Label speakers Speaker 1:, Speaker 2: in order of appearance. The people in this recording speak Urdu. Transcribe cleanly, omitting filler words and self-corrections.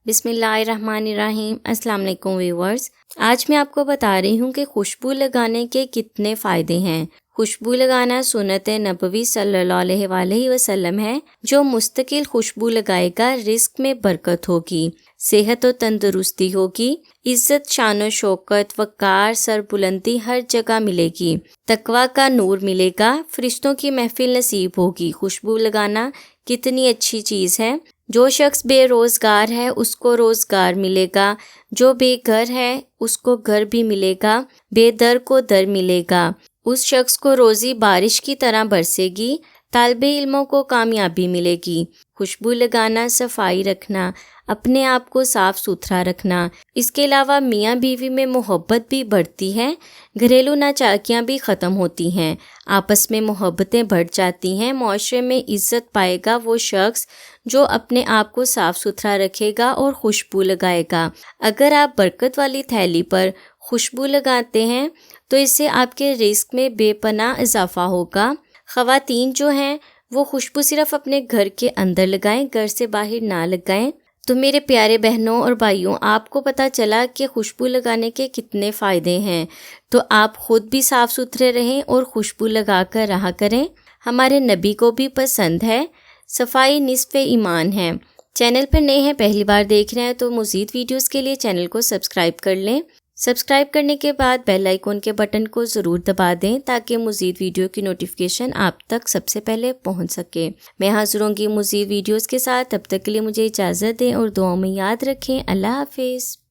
Speaker 1: بسم اللہ الرحمن الرحیم۔ السلام علیکم ویورز، آج میں آپ کو بتا رہی ہوں کہ خوشبو لگانے کے کتنے فائدے ہیں۔ خوشبو لگانا سنت نبوی صلی اللہ علیہ وآلہ وسلم ہے۔ جو مستقل خوشبو لگائے گا رزق میں برکت ہوگی، صحت و تندرستی ہوگی، عزت، شان و شوکت، وقار، سربلندی ہر جگہ ملے گی، تقویٰ کا نور ملے گا، فرشتوں کی محفل نصیب ہوگی۔ خوشبو لگانا کتنی اچھی چیز ہے۔ جو شخص بے روزگار ہے اس کو روزگار ملے گا، جو بے گھر ہے اس کو گھر بھی ملے گا، بے در کو در ملے گا، اس شخص کو روزی بارش کی طرح برسے گی، طالب علموں کو کامیابی ملے گی۔ خوشبو لگانا، صفائی رکھنا، اپنے آپ کو صاف ستھرا رکھنا، اس کے علاوہ میاں بیوی میں محبت بھی بڑھتی ہے، گھریلو ناچاکیاں بھی ختم ہوتی ہیں، آپس میں محبتیں بڑھ جاتی ہیں۔ معاشرے میں عزت پائے گا وہ شخص جو اپنے آپ کو صاف ستھرا رکھے گا اور خوشبو لگائے گا۔ اگر آپ برکت والی تھیلی پر خوشبو لگاتے ہیں تو اس سے آپ کے رزق میں بے پناہ اضافہ ہوگا۔ خواتین جو ہیں وہ خوشبو صرف اپنے گھر کے اندر لگائیں، گھر سے باہر نہ لگائیں۔ تو میرے پیارے بہنوں اور بھائیوں، آپ کو پتہ چلا کہ خوشبو لگانے کے کتنے فائدے ہیں، تو آپ خود بھی صاف ستھرے رہیں اور خوشبو لگا کر رہا کریں۔ ہمارے نبی کو بھی پسند ہے۔ صفائی نصف ایمان ہے۔ چینل پر نئے ہیں، پہلی بار دیکھ رہے ہیں تو مزید ویڈیوز کے لیے چینل کو سبسکرائب کر لیں۔ سبسکرائب کرنے کے بعد بیل آئیکن کے بٹن کو ضرور دبا دیں تاکہ مزید ویڈیو کی نوٹیفیکیشن آپ تک سب سے پہلے پہنچ سکے۔ میں حاضر ہوں گی مزید ویڈیوز کے ساتھ، تب تک کے لیے مجھے اجازت دیں اور دعاؤں میں یاد رکھیں۔ اللہ حافظ۔